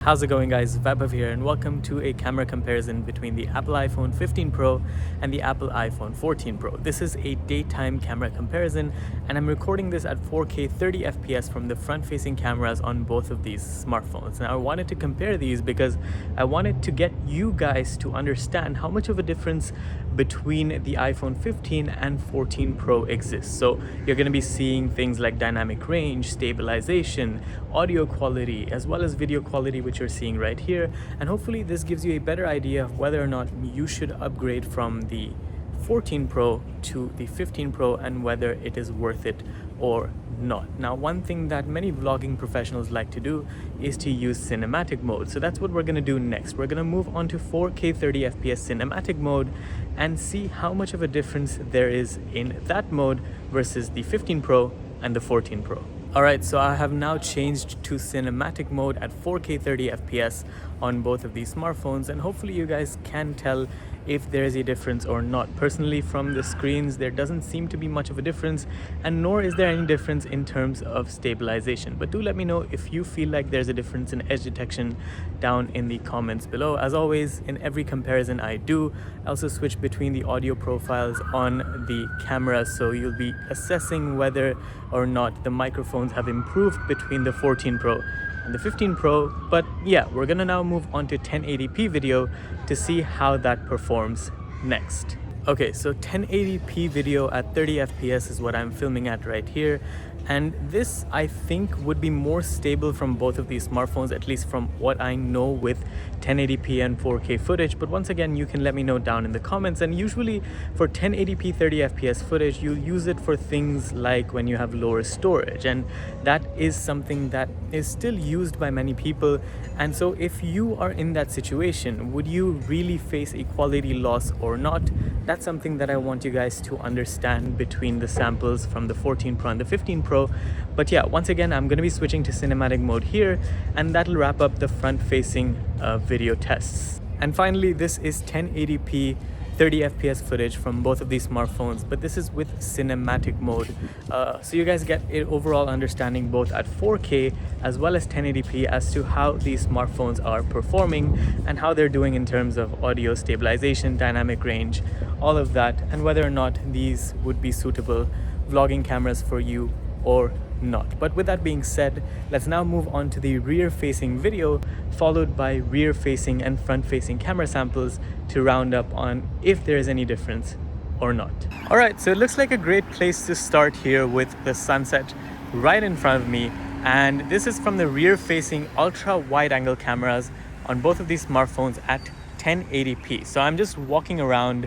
How's it going, guys? Vaibhav here, and welcome to a camera comparison between the Apple iPhone 15 Pro and the Apple iPhone 14 Pro. This is a daytime camera comparison, and I'm recording this at 4K 30 FPS from the front-facing cameras on both of these smartphones. Now, I wanted to compare these because I wanted to get you guys to understand how much of a difference between the iPhone 15 and 14 Pro exists. So you're going to be seeing things like dynamic range, stabilization, audio quality, as well as video quality, which you're seeing right here. And hopefully this gives you a better idea of whether or not you should upgrade from the 14 Pro to the 15 Pro and whether it is worth it or not. Now, one thing that many vlogging professionals like to do is to use cinematic mode. So that's what we're going to do next. We're going to move on to 4K 30 FPS cinematic mode and see how much of a difference there is in that mode versus the 15 Pro and the 14 Pro. Alright, so I have now changed to cinematic mode at 4K 30 FPS on both of these smartphones, and hopefully you guys can tell if there is a difference or not. Personally, from the screens, there doesn't seem to be much of a difference, and nor is there any difference in terms of stabilization. But do let me know if you feel like there's a difference in edge detection down in the comments below. As always, in every comparison I do, I also switch between the audio profiles on the camera, so you'll be assessing whether or not the microphones have improved between the 14 Pro and the 15 Pro. But yeah, we're gonna now move on to 1080p video to see how that performs next. Okay, so 1080p video at 30 FPS is what I'm filming at right here, and this I think would be more stable from both of these smartphones, at least from what I know with 1080p and 4K footage. But once again, you can let me know down in the comments. And usually for 1080p 30 FPS footage, you'll use it for things like when you have lower storage, and that is something that is still used by many people. And so if you are in that situation, would you really face a quality loss or not? That's something that I want you guys to understand between the samples from the 14 Pro and the 15 Pro. But yeah, once again, I'm going to be switching to cinematic mode here, and that'll wrap up the front-facing video tests. And finally, this is 1080p 30 FPS footage from both of these smartphones, but this is with cinematic mode. So you guys get an overall understanding both at 4K as well as 1080p as to how these smartphones are performing and how they're doing in terms of audio stabilization, dynamic range, all of that, and whether or not these would be suitable vlogging cameras for you or not. But with that being said, let's now move on to the rear-facing video, followed by rear-facing and front-facing camera samples to round up on if there is any difference or not. Alright, so it looks like a great place to start here with the sunset right in front of me, and this is from the rear-facing ultra-wide-angle cameras on both of these smartphones at 1080p. So I'm just walking around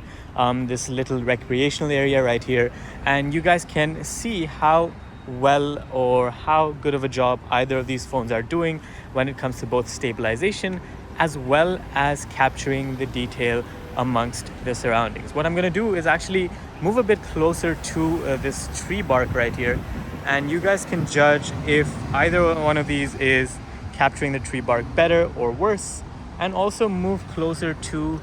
this little recreational area right here, and you guys can see how well or how good of a job either of these phones are doing when it comes to both stabilization as well as capturing the detail amongst the surroundings. What I'm going to do is actually move a bit closer to this tree bark right here, and you guys can judge if either one of these is capturing the tree bark better or worse, and also move closer to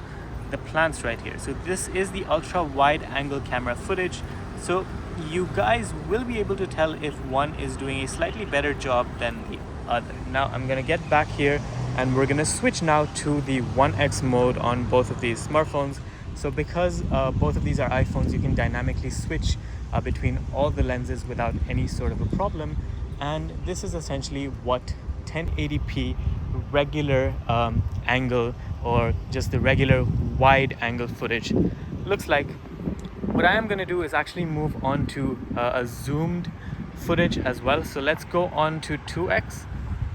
the plants right here. So this is the ultra wide angle camera footage, so you guys will be able to tell if one is doing a slightly better job than the other. Now I'm gonna get back here, and we're gonna switch now to the 1x mode on both of these smartphones. So because both of these are iPhones, you can dynamically switch between all the lenses without any sort of a problem, and this is essentially what 1080p regular angle, or just the regular wide angle footage looks like. What I am going to do is actually move on to a zoomed footage as well. So let's go on to 2x.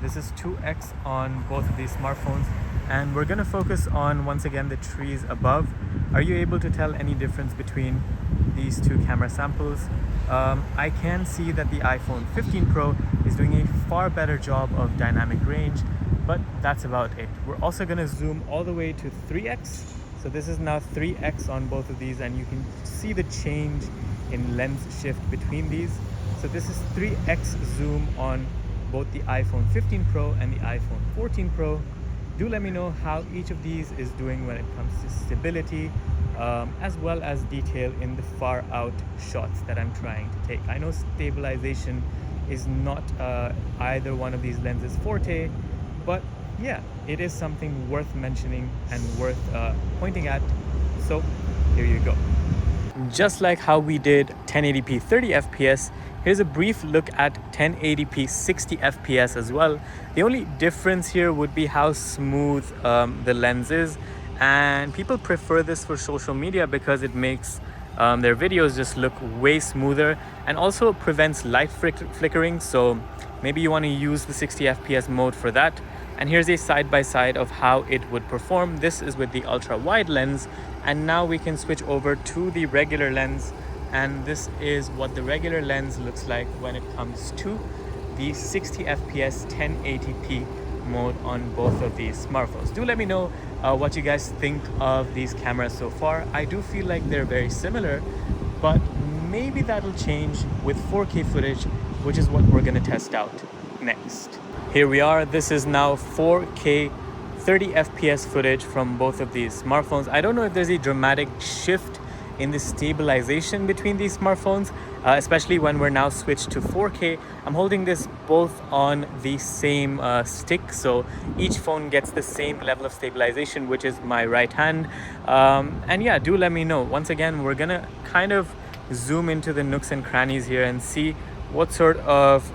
This is 2x on both of these smartphones, and we're going to focus on, once again, the trees above. Are you able to tell any difference between these two camera samples? I can see that the iPhone 15 Pro is doing a far better job of dynamic range, but that's about it. We're also going to zoom all the way to 3x. So this is now 3x on both of these, and you can see the change in lens shift between these. So this is 3x zoom on both the iPhone 15 Pro and the iPhone 14 Pro. Do let me know how each of these is doing when it comes to stability, as well as detail in the far out shots that I'm trying to take. I know stabilization is not either one of these lenses forte, but yeah, it is something worth mentioning and worth pointing at. So here you go. Just like how we did 1080p 30 fps, here's a brief look at 1080p 60 fps as well. The only difference here would be how smooth the lens is, and people prefer this for social media because it makes their videos just look way smoother and also prevents light flickering. So maybe you want to use the 60 fps mode for that. And here's a side-by-side of how it would perform. This is with the ultra wide lens, and now we can switch over to the regular lens, and this is what the regular lens looks like when it comes to the 60 fps 1080p mode on both of these smartphones. Do let me know what you guys think of these cameras so far. I do feel like they're very similar, but maybe that'll change with 4K footage, which is what we're going to test out next. Here we are. This is now 4K 30 fps footage from both of these smartphones. I don't know if there's a dramatic shift in the stabilization between these smartphones, especially when we're now switched to 4K. I'm holding this both on the same stick, so each phone gets the same level of stabilization, which is my right hand. And yeah, do let me know. Once again, we're gonna kind of zoom into the nooks and crannies here and see what sort of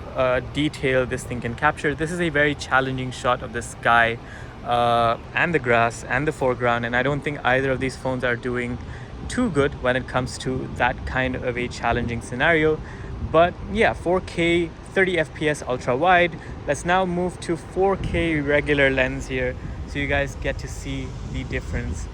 detail this thing can capture. This is a very challenging shot of the sky and the grass and the foreground, and I don't think either of these phones are doing too good when it comes to that kind of a challenging scenario. But yeah, 4K 30 fps ultra wide. Let's now move to 4K regular lens here so you guys get to see the difference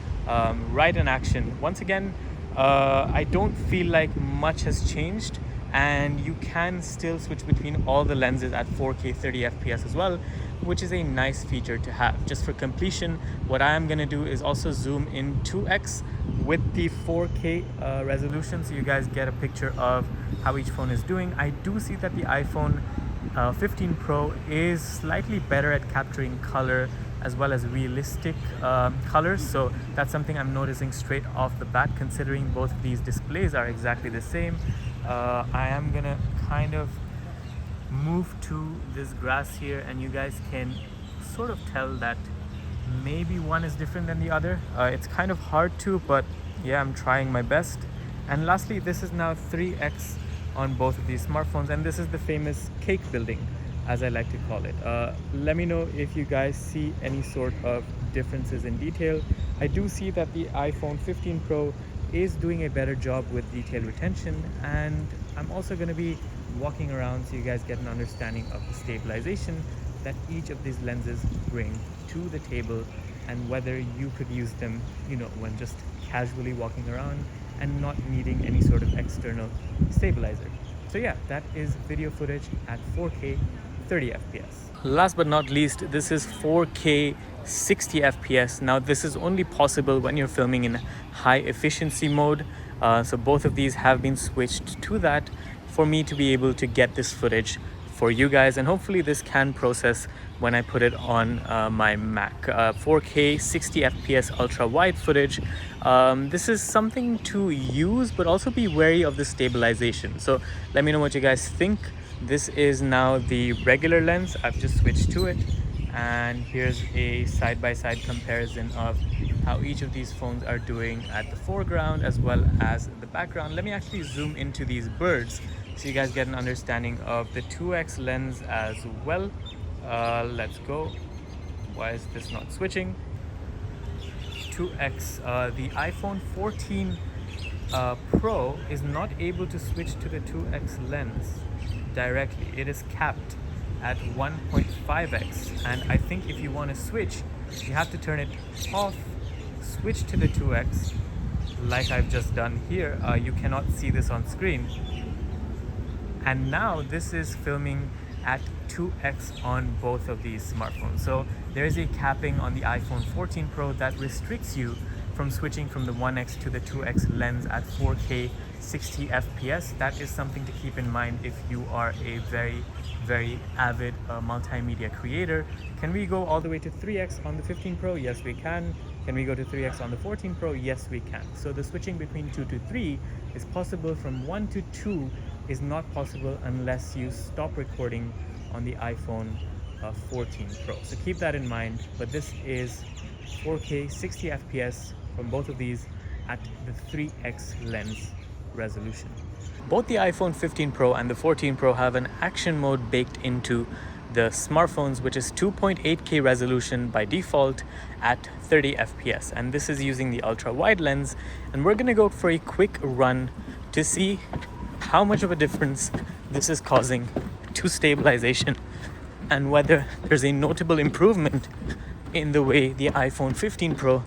right in action. Once again, I don't feel like much has changed, and you can still switch between all the lenses at 4K 30 fps as well, which is a nice feature to have. Just for completion, what I am going to do is also zoom in 2x with the 4K resolution, so you guys get a picture of how each phone is doing. I do see that the iPhone 15 Pro is slightly better at capturing color as well as realistic colors, so that's something I'm noticing straight off the bat, considering both of these displays are exactly the same. I am gonna kind of move to this grass here, and you guys can sort of tell that maybe one is different than the other. It's kind of hard to, but yeah, I'm trying my best. And lastly, this is now 3x on both of these smartphones, and this is the famous cake building, as I like to call it. Let me know if you guys see any sort of differences in detail. I do see that the iPhone 15 Pro is doing a better job with detail retention, and I'm also going to be walking around so you guys get an understanding of the stabilization that each of these lenses bring to the table, and whether you could use them, you know, when just casually walking around and not needing any sort of external stabilizer. So yeah, that is video footage at 4K 30 fps. Last but not least, this is 4K 60 fps. Now this is only possible when you're filming in high efficiency mode, so both of these have been switched to that for me to be able to get this footage for you guys, and hopefully this can process when I put it on my Mac. 4K 60 fps ultra wide footage. This is something to use, but also be wary of the stabilization. So let me know what you guys think. This is now the regular lens. I've just switched to it, and here's a side-by-side comparison of how each of these phones are doing at the foreground as well as the background. Let me actually zoom into these birds so you guys get an understanding of the 2x lens as well. Let's go. Why is this not switching? 2x. The iPhone 14 Pro is not able to switch to the 2x lens directly. It is capped at 1.5x, and I think if you want to switch, you have to turn it off, switch to the 2x like I've just done here. You cannot see this on screen, and now this is filming at 2x on both of these smartphones. So there is a capping on the iPhone 14 Pro that restricts you from switching from the 1x to the 2x lens at 4K 60 fps. That is something to keep in mind if you are a very avid multimedia creator. Can we go all the way to 3x on the 15 Pro? Yes, we can. Can we go to 3x on the 14 Pro? Yes, we can. So the switching between 2 to 3 is possible. From 1 to 2 is not possible unless you stop recording on the iPhone 14 Pro. So keep that in mind. But this is 4K 60 FPS from both of these at the 3x lens resolution. Both the iPhone 15 Pro and the 14 Pro have an action mode baked into the smartphones, which is 2.8K resolution by default at 30 FPS. And this is using the ultra wide lens. And we're gonna go for a quick run to see how much of a difference this is causing to stabilization and whether there's a notable improvement in the way the iPhone 15 Pro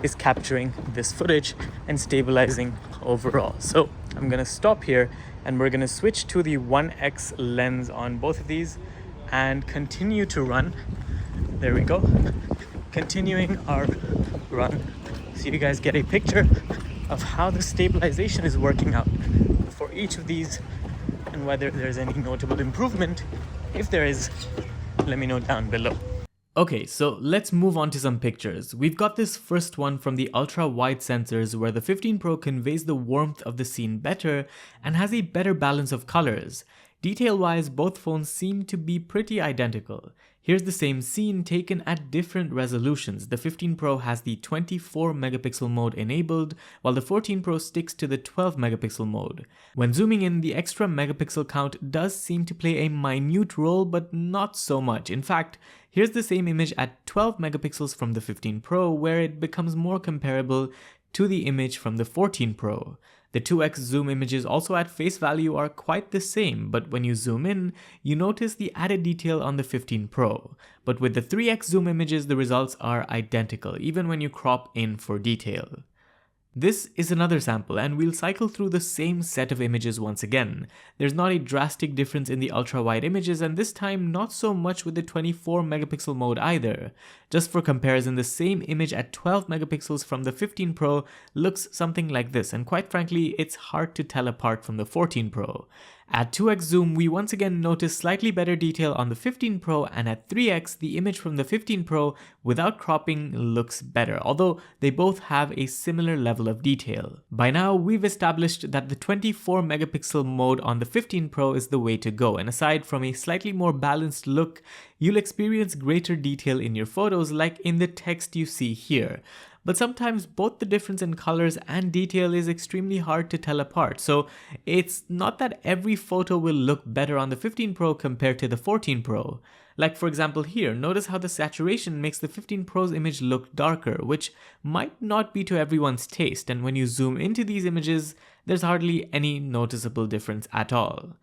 is capturing this footage and stabilizing overall. So I'm gonna stop here and we're gonna switch to the 1x lens on both of these and continue to run. There we go. Continuing our run so you guys get a picture of how the stabilization is working out for each of these and whether there's any notable improvement. If there is, let me know down below. Okay, so let's move on to some pictures. We've got this first one from the ultra wide sensors where the 15 Pro conveys the warmth of the scene better and has a better balance of colors. Detail-wise, both phones seem to be pretty identical. Here's the same scene taken at different resolutions. The 15 Pro has the 24 megapixel mode enabled, while the 14 Pro sticks to the 12 megapixel mode. When zooming in, the extra megapixel count does seem to play a minute role, but not so much. In fact, here's the same image at 12 megapixels from the 15 Pro, where it becomes more comparable to the image from the 14 Pro. The 2x zoom images also at face value are quite the same, but when you zoom in, you notice the added detail on the 15 Pro. But with the 3x zoom images, the results are identical, even when you crop in for detail. This is another sample, and we'll cycle through the same set of images once again. There's not a drastic difference in the ultra-wide images, and this time not so much with the 24 megapixel mode either. Just for comparison, the same image at 12 megapixels from the 15 Pro looks something like this, and quite frankly, it's hard to tell apart from the 14 Pro. At 2x zoom, we once again notice slightly better detail on the 15 Pro, and at 3x, the image from the 15 Pro without cropping looks better, although they both have a similar level of detail. By now, we've established that the 24 megapixel mode on the 15 Pro is the way to go, and aside from a slightly more balanced look, you'll experience greater detail in your photos like in the text you see here. But sometimes both the difference in colors and detail is extremely hard to tell apart, so it's not that every photo will look better on the 15 Pro compared to the 14 Pro. Like for example here, notice how the saturation makes the 15 Pro's image look darker, which might not be to everyone's taste, and when you zoom into these images, there's hardly any noticeable difference at all.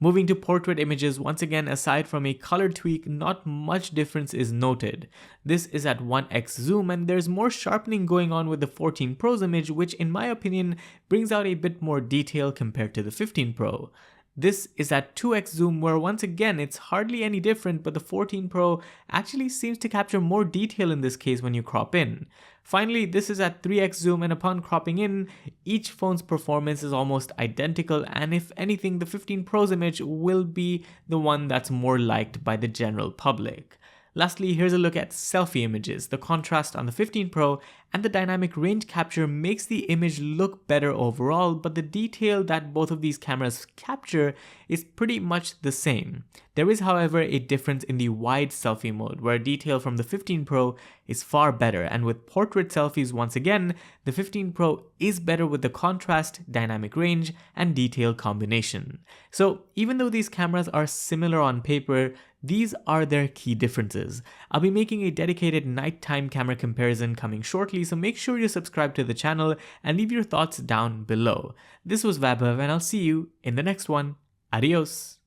Moving to portrait images, once again, aside from a color tweak, not much difference is noted. This is at 1x zoom, and there's more sharpening going on with the 14 Pro's image, which in my opinion brings out a bit more detail compared to the 15 Pro. This is at 2x zoom, where once again it's hardly any different, but the 14 Pro actually seems to capture more detail in this case when you crop in. Finally, this is at 3x zoom, and upon cropping in, each phone's performance is almost identical, and if anything, the 15 Pro's image will be the one that's more liked by the general public. Lastly, here's a look at selfie images. The contrast on the 15 Pro and the dynamic range capture makes the image look better overall, but the detail that both of these cameras capture is pretty much the same. There is, however, a difference in the wide selfie mode, where detail from the 15 Pro is far better, and with portrait selfies once again, the 15 Pro is better with the contrast, dynamic range, and detail combination. So even though these cameras are similar on paper, these are their key differences. I'll be making a dedicated nighttime camera comparison coming shortly, so make sure you subscribe to the channel and leave your thoughts down below. This was Vaibhav, and I'll see you in the next one. Adios.